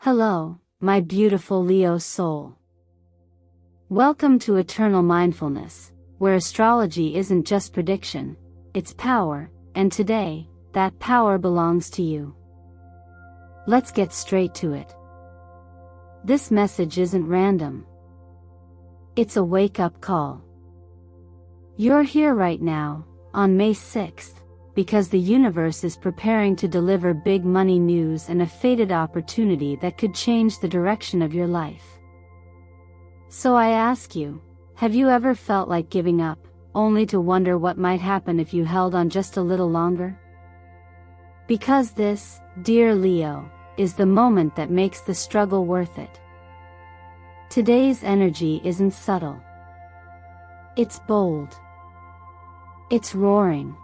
Hello, my beautiful Leo soul. Welcome to Eternal Mindfulness, where astrology isn't just prediction, it's power, and today, that power belongs to you. Let's get straight to it. This message isn't random. It's a wake-up call. You're here right now, on May 6th, because the universe is preparing to deliver big money news and a fated opportunity that could change the direction of your life. So I ask you, have you ever felt like giving up, only to wonder what might happen if you held on just a little longer? Because this, dear Leo, is the moment that makes the struggle worth it. Today's energy isn't subtle. It's bold. It's roaring.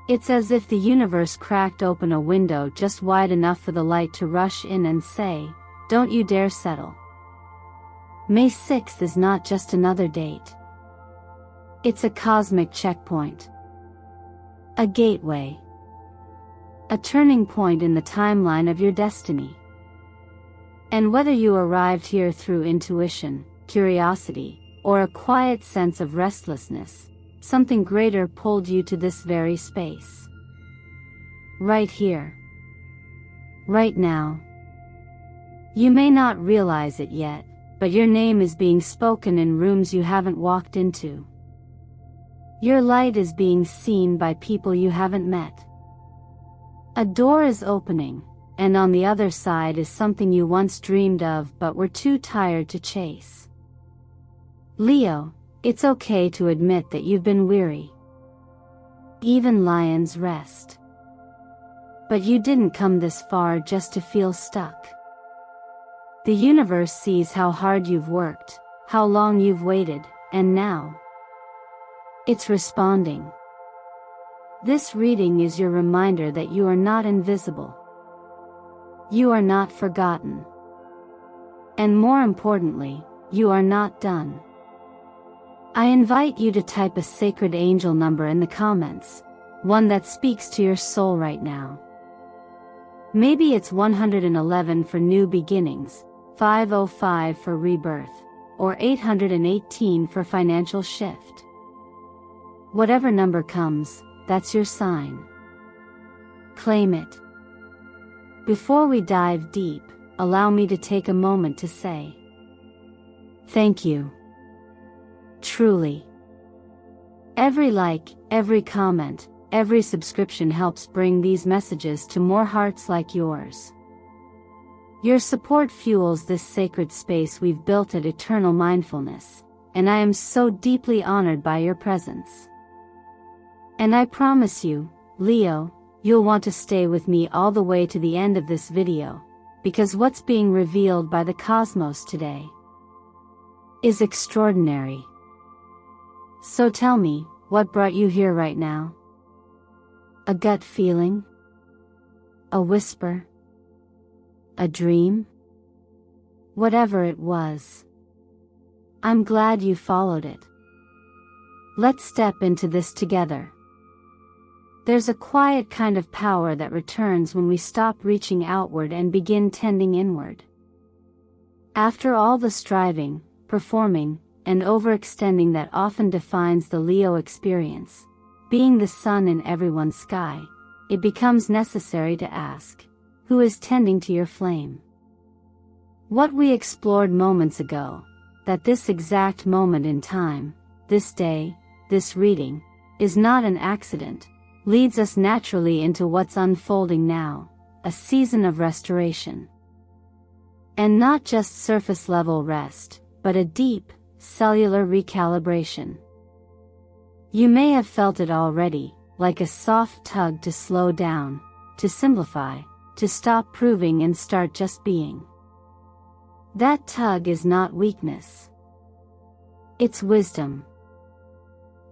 It's as if the universe cracked open a window just wide enough for the light to rush in and say, "Don't you dare settle." May 6th is not just another date. It's a cosmic checkpoint. A gateway. A turning point in the timeline of your destiny. And whether you arrived here through intuition, curiosity, or a quiet sense of restlessness, something greater pulled you to this very space. Right here. Right now. You may not realize it yet, but your name is being spoken in rooms you haven't walked into. Your light is being seen by people you haven't met. A door is opening, and on the other side is something you once dreamed of but were too tired to chase. Leo, it's okay to admit that you've been weary. Even lions rest. But you didn't come this far just to feel stuck. The universe sees how hard you've worked, how long you've waited, and now it's responding. This reading is your reminder that you are not invisible. You are not forgotten. And more importantly, you are not done. I invite you to type a sacred angel number in the comments, one that speaks to your soul right now. Maybe it's 111 for new beginnings, 505 for rebirth, or 818 for financial shift. Whatever number comes, that's your sign. Claim it. Before we dive deep, allow me to take a moment to say thank you. Truly. Every like, every comment, every subscription helps bring these messages to more hearts like yours. Your support fuels this sacred space we've built at Eternal Mindfulness, and I am so deeply honored by your presence. And I promise you, Leo, you'll want to stay with me all the way to the end of this video, because what's being revealed by the cosmos today is extraordinary. So tell me, what brought you here right now? A gut feeling? A whisper? A dream? Whatever it was, I'm glad you followed it. Let's step into this together. There's a quiet kind of power that returns when we stop reaching outward and begin tending inward. After all the striving, performing, and overextending that often defines the Leo experience, being the sun in everyone's sky, it becomes necessary to ask, who is tending to your flame? What we explored moments ago, that this exact moment in time, this day, this reading, is not an accident, leads us naturally into what's unfolding now, a season of restoration. And not just surface-level rest, but a deep, cellular recalibration. You may have felt it already, like a soft tug to slow down, to simplify, to stop proving and start just being. That tug is not weakness. It's wisdom.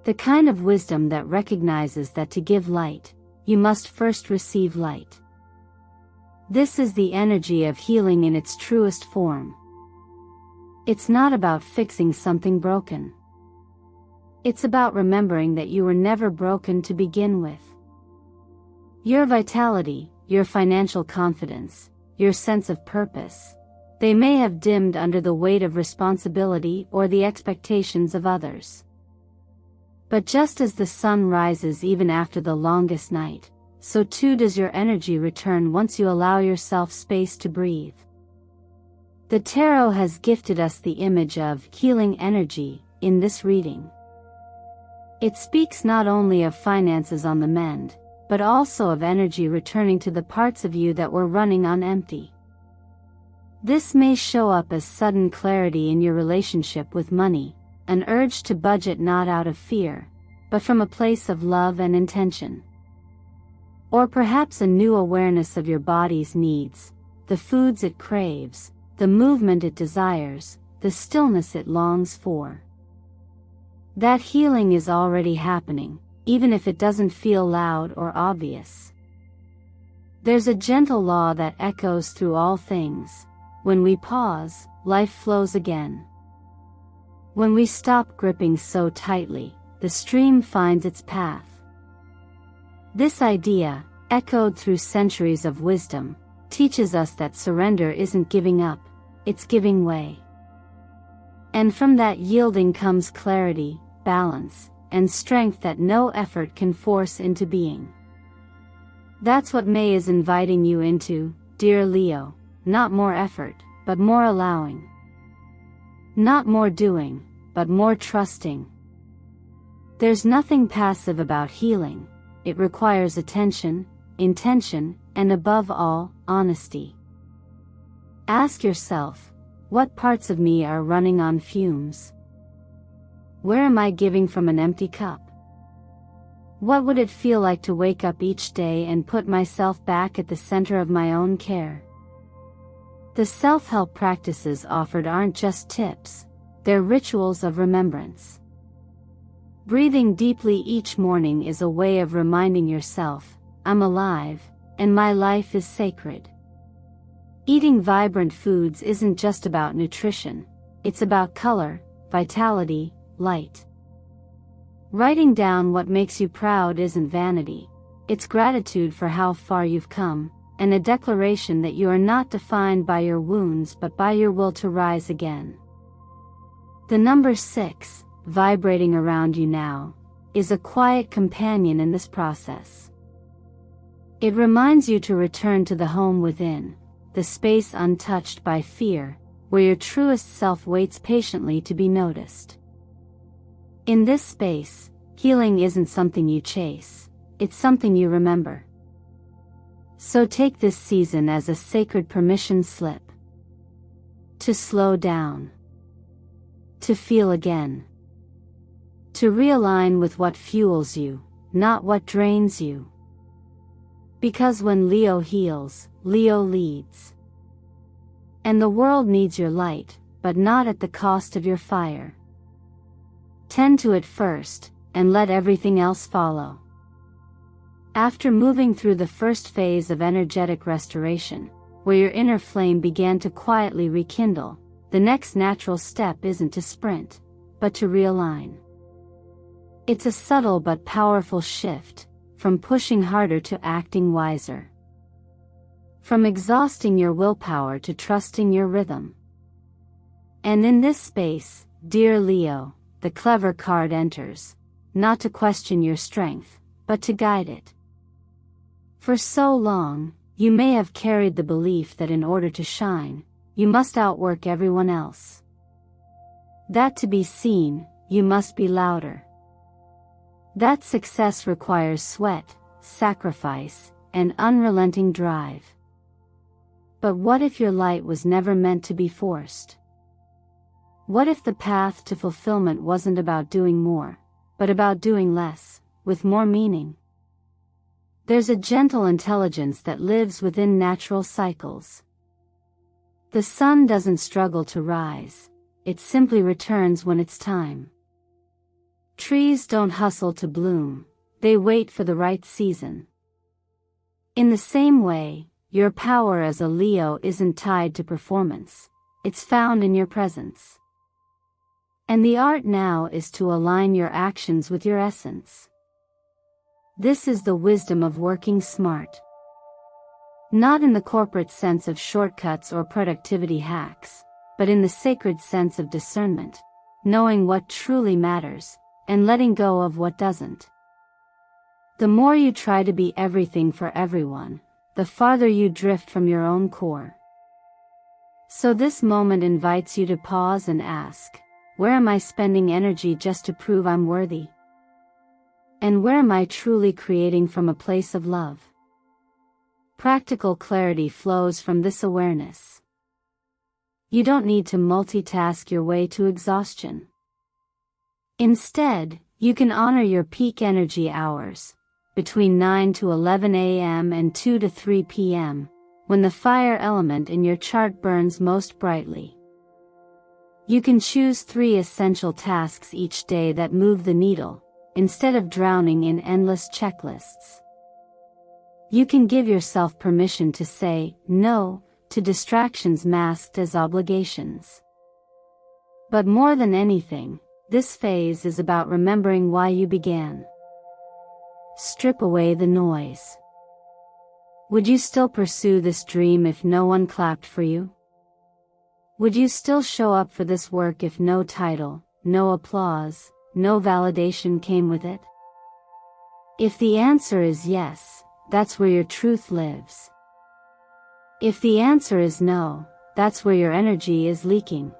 The kind of wisdom that recognizes that to give light, you must first receive light. This is the energy of healing in its truest form. It's not about fixing something broken. It's about remembering that you were never broken to begin with. Your vitality, your financial confidence, your sense of purpose. They may have dimmed under the weight of responsibility or the expectations of others. But just as the sun rises even after the longest night, so too does your energy return once you allow yourself space to breathe. The tarot has gifted us the image of healing energy in this reading. It speaks not only of finances on the mend, but also of energy returning to the parts of you that were running on empty. This may show up as sudden clarity in your relationship with money, an urge to budget not out of fear, but from a place of love and intention. Or perhaps a new awareness of your body's needs, the foods it craves, the movement it desires, the stillness it longs for. That healing is already happening, even if it doesn't feel loud or obvious. There's a gentle law that echoes through all things. When we pause, life flows again. When we stop gripping so tightly, the stream finds its path. This idea, echoed through centuries of wisdom, teaches us that surrender isn't giving up, it's giving way. And from that yielding comes clarity, balance, and strength that no effort can force into being. That's what May is inviting you into, dear Leo, not more effort, but more allowing. Not more doing, but more trusting. There's nothing passive about healing. It requires attention, intention, and above all, honesty. Ask yourself, what parts of me are running on fumes? Where am I giving from an empty cup? What would it feel like to wake up each day and put myself back at the center of my own care? The self-help practices offered aren't just tips, they're rituals of remembrance. Breathing deeply each morning is a way of reminding yourself, I'm alive, and my life is sacred. Eating vibrant foods isn't just about nutrition, it's about color, vitality, light. Writing down what makes you proud isn't vanity, it's gratitude for how far you've come, and a declaration that you are not defined by your wounds but by your will to rise again. The number 6, vibrating around you now, is a quiet companion in this process. It reminds you to return to the home within, the space untouched by fear, where your truest self waits patiently to be noticed. In this space, healing isn't something you chase, it's something you remember. So take this season as a sacred permission slip. To slow down. To feel again. To realign with what fuels you, not what drains you. Because when Leo heals, Leo leads. And the world needs your light, but not at the cost of your fire. Tend to it first, and let everything else follow. After moving through the first phase of energetic restoration, where your inner flame began to quietly rekindle, the next natural step isn't to sprint, but to realign. It's a subtle but powerful shift, from pushing harder to acting wiser. From exhausting your willpower to trusting your rhythm. And in this space, dear Leo, the clever card enters, not to question your strength, but to guide it. For so long, you may have carried the belief that in order to shine, you must outwork everyone else. That to be seen, you must be louder. That success requires sweat, sacrifice, and unrelenting drive. But what if your light was never meant to be forced? What if the path to fulfillment wasn't about doing more, but about doing less, with more meaning? There's a gentle intelligence that lives within natural cycles. The sun doesn't struggle to rise, it simply returns when it's time. Trees don't hustle to bloom, they wait for the right season. In the same way, your power as a Leo isn't tied to performance, it's found in your presence. And the art now is to align your actions with your essence. This is the wisdom of working smart. Not in the corporate sense of shortcuts or productivity hacks, but in the sacred sense of discernment, knowing what truly matters, and letting go of what doesn't. The more you try to be everything for everyone, the farther you drift from your own core. So this moment invites you to pause and ask, where am I spending energy just to prove I'm worthy? And where am I truly creating from a place of love? Practical clarity flows from this awareness. You don't need to multitask your way to exhaustion. Instead, you can honor your peak energy hours, between 9 to 11 a.m. and 2 to 3 p.m., when the fire element in your chart burns most brightly. You can choose 3 essential tasks each day that move the needle, instead of drowning in endless checklists. You can give yourself permission to say no to distractions masked as obligations. But more than anything, this phase is about remembering why you began. Strip away the noise. Would you still pursue this dream if no one clapped for you? Would you still show up for this work if no title, no applause, no validation came with it? If the answer is yes, that's where your truth lives. If the answer is no, that's where your energy is leaking.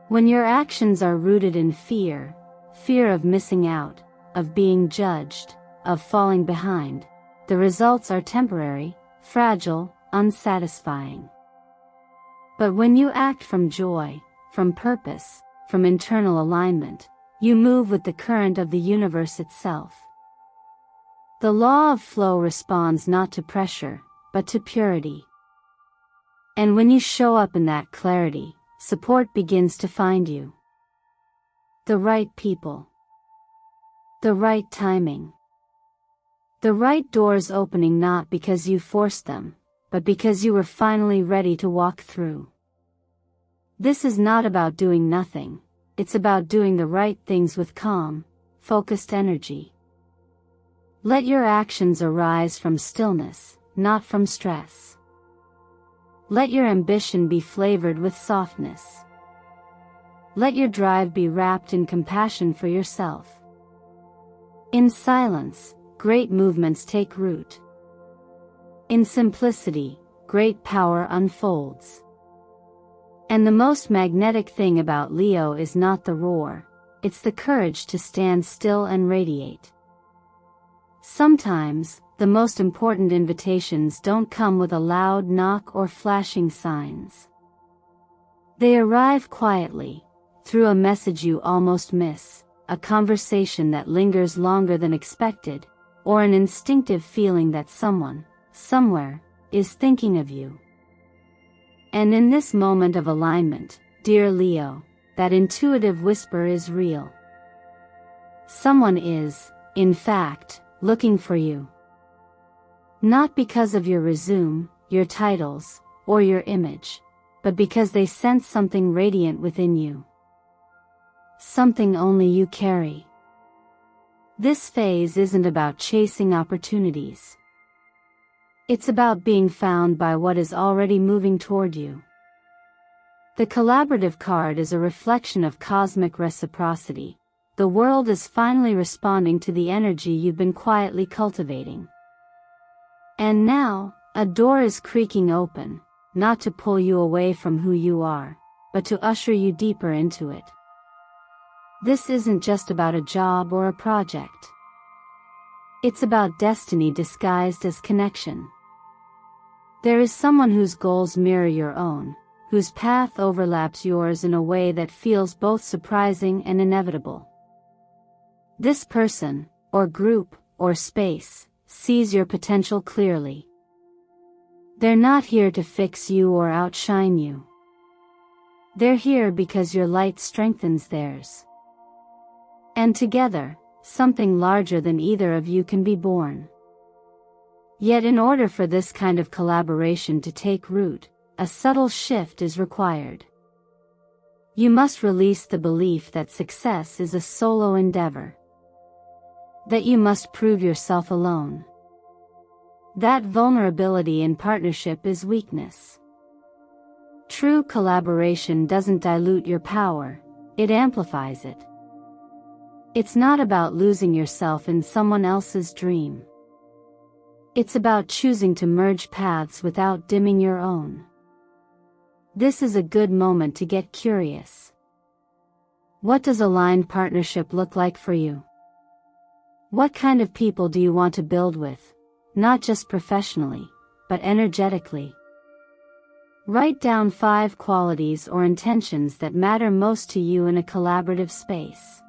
When your actions are rooted in fear, fear of missing out, of being judged, of falling behind, the results are temporary, fragile, unsatisfying. But when you act from joy, from purpose, from internal alignment, you move with the current of the universe itself. The law of flow responds not to pressure, but to purity. And when you show up in that clarity, support begins to find you. The right people. The right timing. The right doors opening not because you forced them, but because you were finally ready to walk through. This is not about doing nothing, it's about doing the right things with calm, focused energy. Let your actions arise from stillness, not from stress. Let your ambition be flavored with softness. Let your drive be wrapped in compassion for yourself. In silence, great movements take root. In simplicity, great power unfolds. And the most magnetic thing about Leo is not the roar, it's the courage to stand still and radiate. Sometimes, the most important invitations don't come with a loud knock or flashing signs. They arrive quietly, through a message you almost miss, a conversation that lingers longer than expected, or an instinctive feeling that someone, somewhere, is thinking of you. And in this moment of alignment, dear Leo, that intuitive whisper is real. Someone is, in fact, looking for you. Not because of your resume, your titles, or your image, but because they sense something radiant within you. Something only you carry. This phase isn't about chasing opportunities. It's about being found by what is already moving toward you. The collaborative card is a reflection of cosmic reciprocity. The world is finally responding to the energy you've been quietly cultivating. And now, a door is creaking open, not to pull you away from who you are, but to usher you deeper into it. This isn't just about a job or a project. It's about destiny disguised as connection. There is someone whose goals mirror your own, whose path overlaps yours in a way that feels both surprising and inevitable. This person, or group, or space, sees your potential clearly. They're not here to fix you or outshine you. They're here because your light strengthens theirs. And together, something larger than either of you can be born. Yet in order for this kind of collaboration to take root, a subtle shift is required. You must release the belief that success is a solo endeavor. That you must prove yourself alone. That vulnerability in partnership is weakness. True collaboration doesn't dilute your power, it amplifies it. It's not about losing yourself in someone else's dream. It's about choosing to merge paths without dimming your own. This is a good moment to get curious. What does aligned partnership look like for you? What kind of people do you want to build with, not just professionally, but energetically? Write down 5 qualities or intentions that matter most to you in a collaborative space.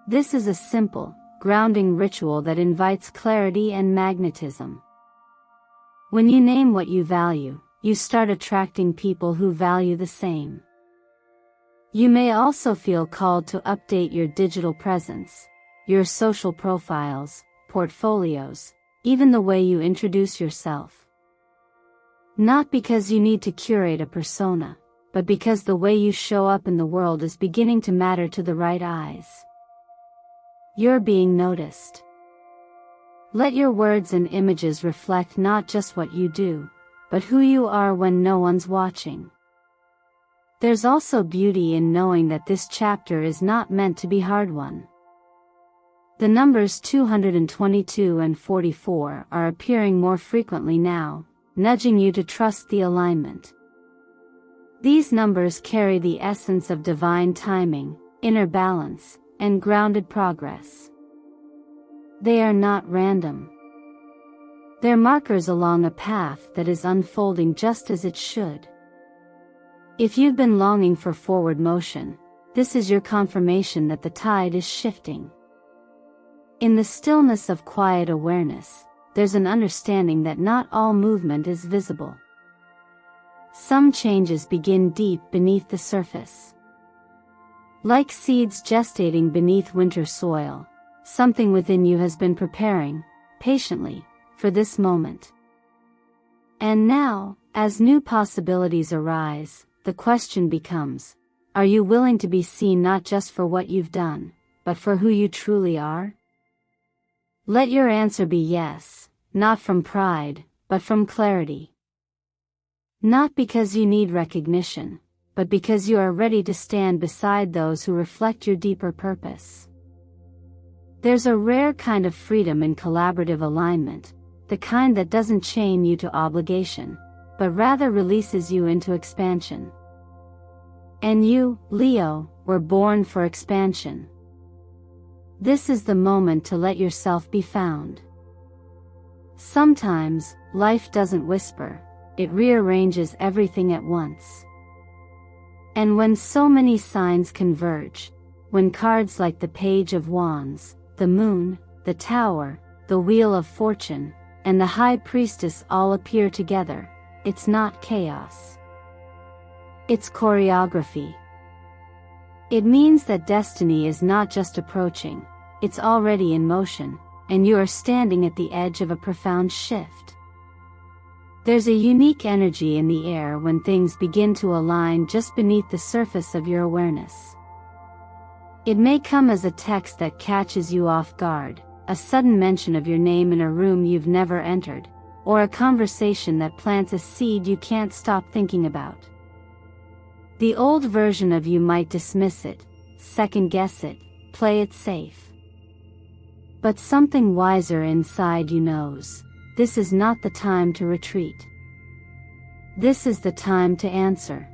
This is a simple, grounding ritual that invites clarity and magnetism. When you name what you value, you start attracting people who value the same. You may also feel called to update your digital presence, your social profiles, portfolios, even the way you introduce yourself. Not because you need to curate a persona, but because the way you show up in the world is beginning to matter to the right eyes. You're being noticed. Let your words and images reflect not just what you do, but who you are when no one's watching. There's also beauty in knowing that this chapter is not meant to be hard one. The numbers 222 and 44 are appearing more frequently now, nudging you to trust the alignment. These numbers carry the essence of divine timing, inner balance, and grounded progress. They are not random. They're markers along a path that is unfolding just as it should. If you've been longing for forward motion, this is your confirmation that the tide is shifting. In the stillness of quiet awareness, there's an understanding that not all movement is visible. Some changes begin deep beneath the surface. Like seeds gestating beneath winter soil, something within you has been preparing, patiently, for this moment. And now, as new possibilities arise, the question becomes, are you willing to be seen not just for what you've done, but for who you truly are? Let your answer be yes, not from pride, but from clarity. Not because you need recognition, but because you are ready to stand beside those who reflect your deeper purpose. There's a rare kind of freedom in collaborative alignment, the kind that doesn't chain you to obligation, but rather releases you into expansion. And you, Leo, were born for expansion. This is the moment to let yourself be found. Sometimes, life doesn't whisper, it rearranges everything at once. And when so many signs converge, when cards like the Page of Wands, the Moon, the Tower, the Wheel of Fortune, and the High Priestess all appear together, it's not chaos. It's choreography. It means that destiny is not just approaching, it's already in motion, and you are standing at the edge of a profound shift. There's a unique energy in the air when things begin to align just beneath the surface of your awareness. It may come as a text that catches you off guard, a sudden mention of your name in a room you've never entered, or a conversation that plants a seed you can't stop thinking about. The old version of you might dismiss it, second-guess it, play it safe. But something wiser inside you knows, this is not the time to retreat. This is the time to answer.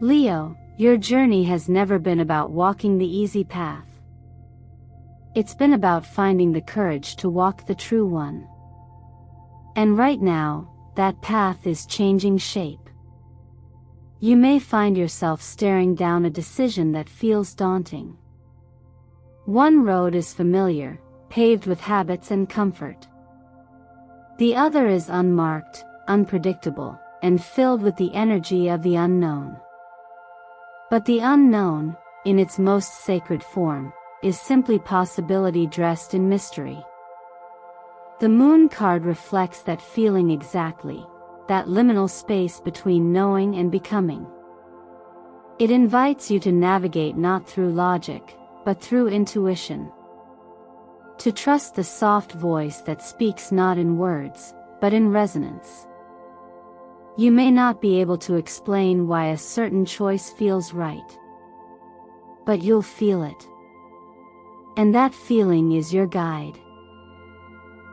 Leo, your journey has never been about walking the easy path. It's been about finding the courage to walk the true one. And right now, that path is changing shape. You may find yourself staring down a decision that feels daunting. One road is familiar, paved with habits and comfort. The other is unmarked, unpredictable, and filled with the energy of the unknown. But the unknown, in its most sacred form, is simply possibility dressed in mystery. The Moon card reflects that feeling exactly, that liminal space between knowing and becoming. It invites you to navigate not through logic, but through intuition. To trust the soft voice that speaks not in words, but in resonance. You may not be able to explain why a certain choice feels right, but you'll feel it. And that feeling is your guide.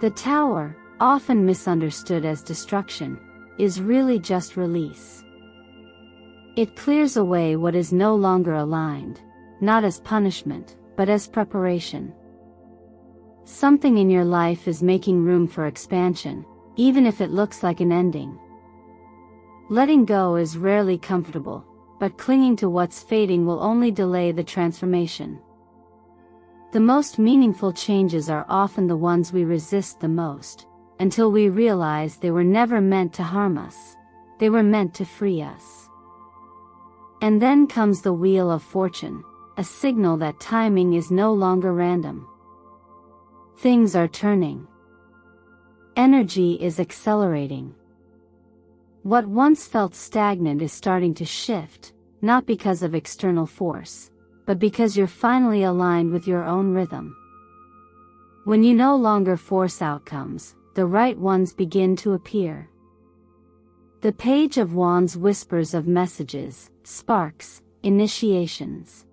The Tower, often misunderstood as destruction, is really just release. It clears away what is no longer aligned, not as punishment, but as preparation. Something in your life is making room for expansion, even if it looks like an ending. Letting go is rarely comfortable, but clinging to what's fading will only delay the transformation. The most meaningful changes are often the ones we resist the most, until we realize they were never meant to harm us, they were meant to free us. And then comes the wheel of fortune, a signal that timing is no longer random. Things are turning. Energy is accelerating. What once felt stagnant is starting to shift, not because of external force, but because you're finally aligned with your own rhythm. When you no longer force outcomes, the right ones begin to appear. The Page of Wands whispers of messages, sparks, initiations.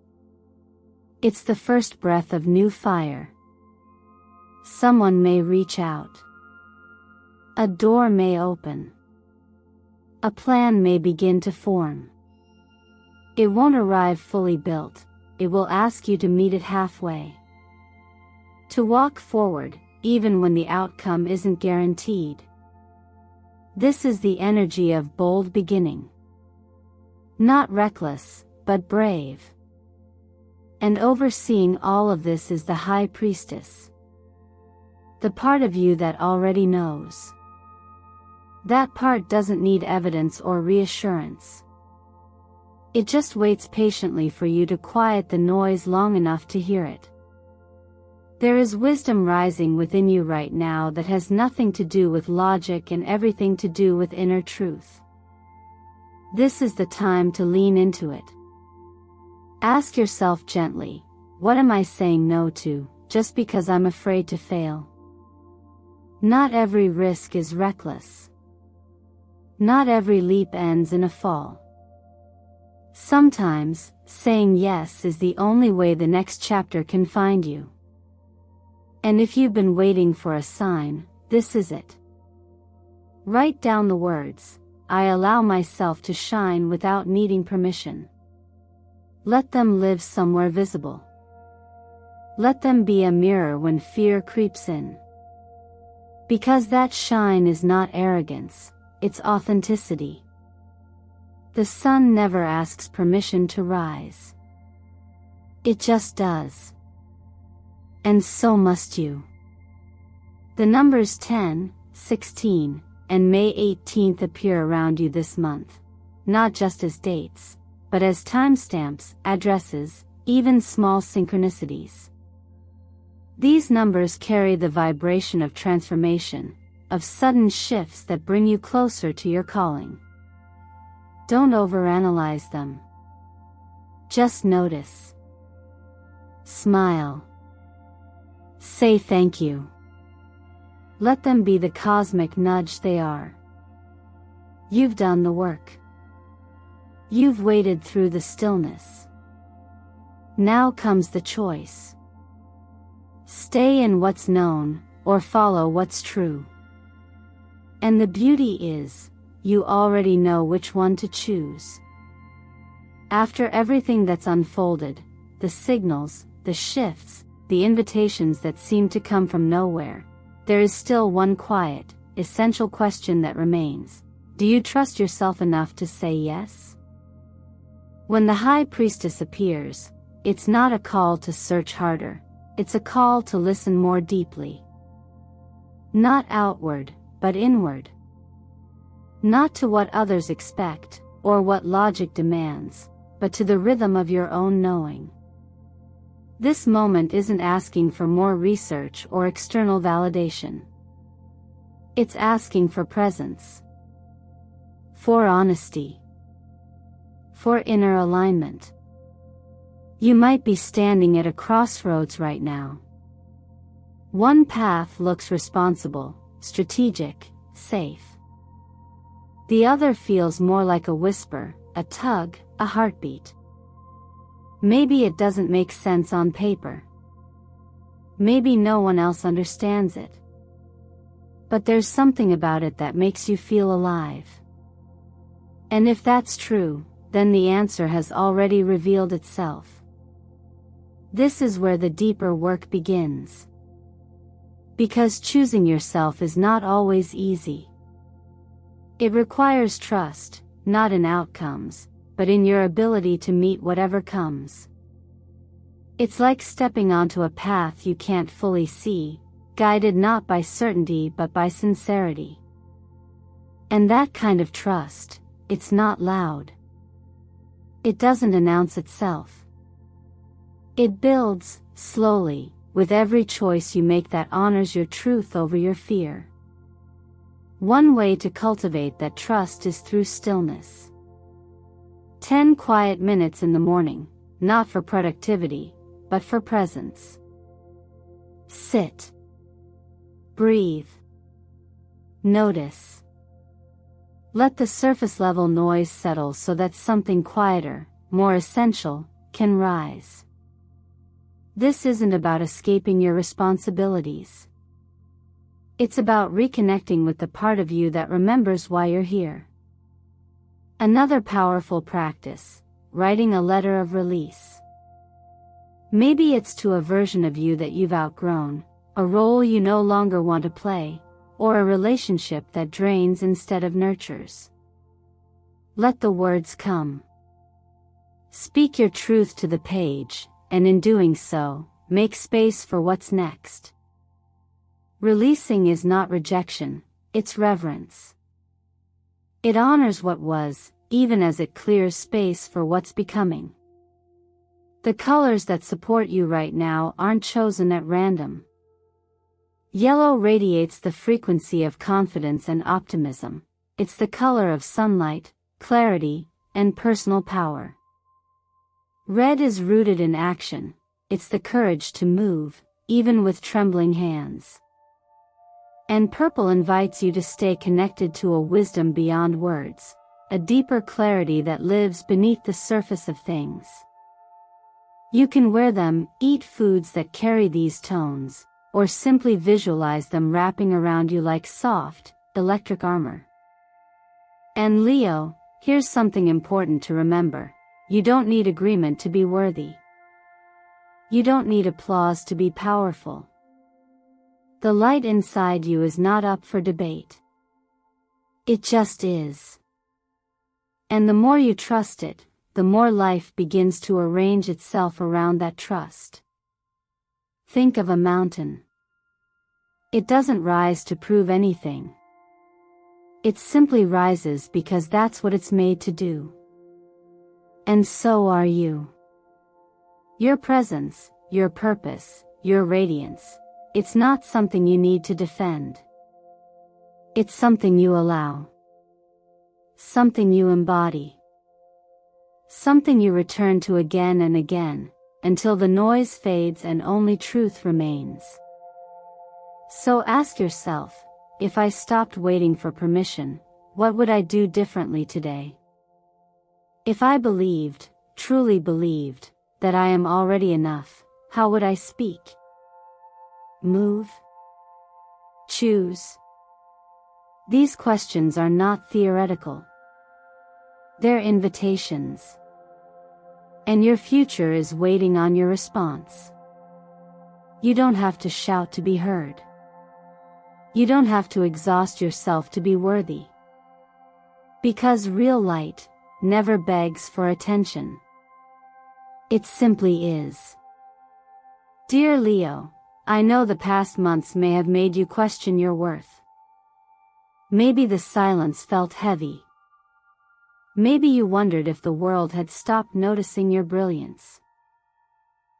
It's the first breath of new fire. Someone may reach out. A door may open. A plan may begin to form. It won't arrive fully built, it will ask you to meet it halfway. To walk forward, even when the outcome isn't guaranteed. This is the energy of bold beginning. Not reckless, but brave. And overseeing all of this is the High Priestess. The part of you that already knows. That part doesn't need evidence or reassurance. It just waits patiently for you to quiet the noise long enough to hear it. There is wisdom rising within you right now that has nothing to do with logic and everything to do with inner truth. This is the time to lean into it. Ask yourself gently, what am I saying no to, just because I'm afraid to fail? Not every risk is reckless. Not every leap ends in a fall. Sometimes, saying yes is the only way the next chapter can find you. And if you've been waiting for a sign, this is it. Write down the words, I allow myself to shine without needing permission. Let them live somewhere visible. Let them be a mirror when fear creeps in. Because that shine is not arrogance, it's authenticity. The sun never asks permission to rise. It just does. And so must you. The numbers 10, 16, and May 18th appear around you this month, not just as dates, but as timestamps, addresses, even small synchronicities. These numbers carry the vibration of transformation, of sudden shifts that bring you closer to your calling. Don't overanalyze them. Just notice. Smile. Say thank you. Let them be the cosmic nudge they are. You've done the work. You've waded through the stillness. Now comes the choice. Stay in what's known, or follow what's true. And the beauty is, you already know which one to choose. After everything that's unfolded, the signals, the shifts, the invitations that seem to come from nowhere, there is still one quiet, essential question that remains. Do you trust yourself enough to say yes? When the High Priestess appears, it's not a call to search harder, it's a call to listen more deeply. Not outward, but inward. Not to what others expect, or what logic demands, but to the rhythm of your own knowing. This moment isn't asking for more research or external validation. It's asking for presence. For honesty. For inner alignment. You might be standing at a crossroads right now. One path looks responsible, strategic, safe. The other feels more like a whisper, a tug, a heartbeat. Maybe it doesn't make sense on paper. Maybe no one else understands it. But there's something about it that makes you feel alive. And if that's true, then the answer has already revealed itself. This is where the deeper work begins. Because choosing yourself is not always easy. It requires trust, not in outcomes, but in your ability to meet whatever comes. It's like stepping onto a path you can't fully see, guided not by certainty but by sincerity. And that kind of trust, it's not loud. It doesn't announce itself. It builds, slowly, with every choice you make that honors your truth over your fear. One way to cultivate that trust is through stillness. 10 quiet minutes in the morning, not for productivity, but for presence. Sit. Breathe. Notice. Let the surface level noise settle so that something quieter, more essential, can rise. This isn't about escaping your responsibilities. It's about reconnecting with the part of you that remembers why you're here. Another powerful practice, writing a letter of release. Maybe it's to a version of you that you've outgrown, a role you no longer want to play, or a relationship that drains instead of nurtures. Let the words come. Speak your truth to the page, and in doing so, make space for what's next. Releasing is not rejection, it's reverence. It honors what was, even as it clears space for what's becoming. The colors that support you right now aren't chosen at random. Yellow radiates the frequency of confidence and optimism. It's the color of sunlight, clarity, and personal power. Red is rooted in action. It's the courage to move, even with trembling hands. And purple invites you to stay connected to a wisdom beyond words, a deeper clarity that lives beneath the surface of things. You can wear them, eat foods that carry these tones, or simply visualize them wrapping around you like soft, electric armor. And Leo, here's something important to remember. You don't need agreement to be worthy. You don't need applause to be powerful. The light inside you is not up for debate. It just is. And the more you trust it, the more life begins to arrange itself around that trust. Think of a mountain. It doesn't rise to prove anything. It simply rises because that's what it's made to do. And so are you. Your presence, your purpose, your radiance, it's not something you need to defend. It's something you allow. Something you embody. Something you return to again and again, until the noise fades and only truth remains. So ask yourself, if I stopped waiting for permission, what would I do differently today? If I believed, truly believed, that I am already enough, how would I speak? Move? Choose? These questions are not theoretical. They're invitations. And your future is waiting on your response. You don't have to shout to be heard. You don't have to exhaust yourself to be worthy. Because real light never begs for attention. It simply is. Dear Leo, I know the past months may have made you question your worth. Maybe the silence felt heavy. Maybe you wondered if the world had stopped noticing your brilliance.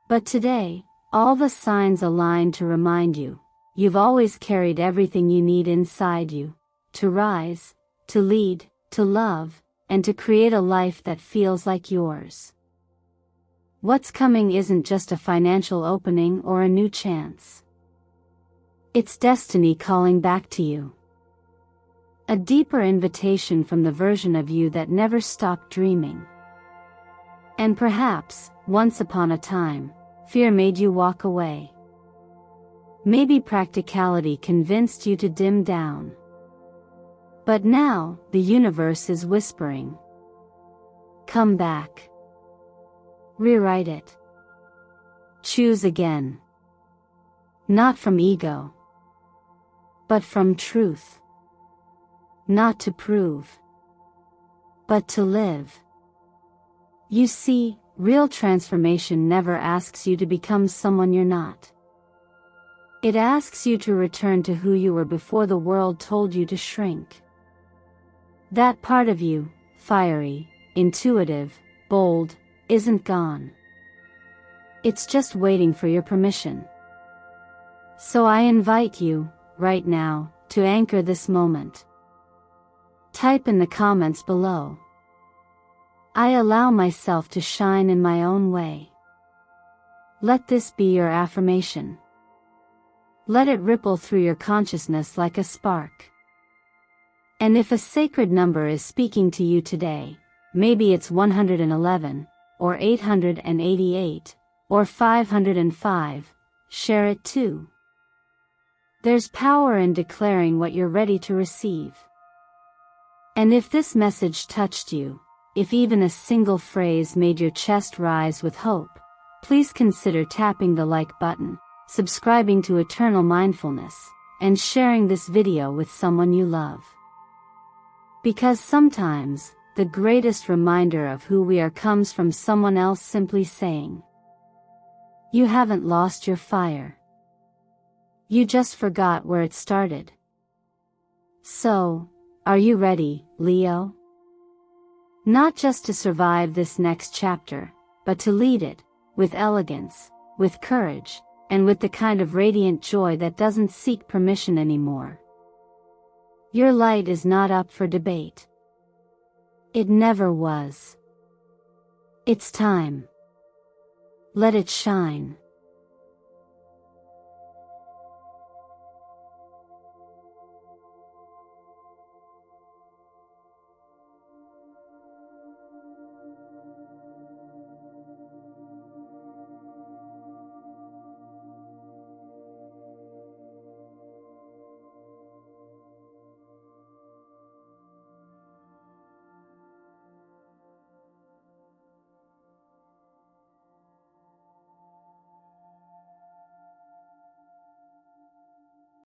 But today, all the signs align to remind you, you've always carried everything you need inside you, to rise, to lead, to love, and to create a life that feels like yours. What's coming isn't just a financial opening or a new chance. It's destiny calling back to you. A deeper invitation from the version of you that never stopped dreaming. And perhaps, once upon a time, fear made you walk away. Maybe practicality convinced you to dim down. But now, the universe is whispering. Come back. Rewrite it. Choose again. Not from ego, but from truth. Not to prove, but to live. You see, real transformation never asks you to become someone you're not. It asks you to return to who you were before the world told you to shrink. That part of you, fiery, intuitive, bold, isn't gone. It's just waiting for your permission. So I invite you, right now, to anchor this moment. Type in the comments below. I allow myself to shine in my own way. Let this be your affirmation. Let it ripple through your consciousness like a spark. And if a sacred number is speaking to you today, maybe it's 111, or 888, or 505, share it too. There's power in declaring what you're ready to receive. And if this message touched you, if even a single phrase made your chest rise with hope, please consider tapping the like button, subscribing to Eternal Mindfulness, and sharing this video with someone you love. Because sometimes, the greatest reminder of who we are comes from someone else simply saying, "You haven't lost your fire. You just forgot where it started." So, are you ready, Leo? Not just to survive this next chapter, but to lead it, with elegance, with courage, and with the kind of radiant joy that doesn't seek permission anymore. Your light is not up for debate. It never was. It's time. Let it shine.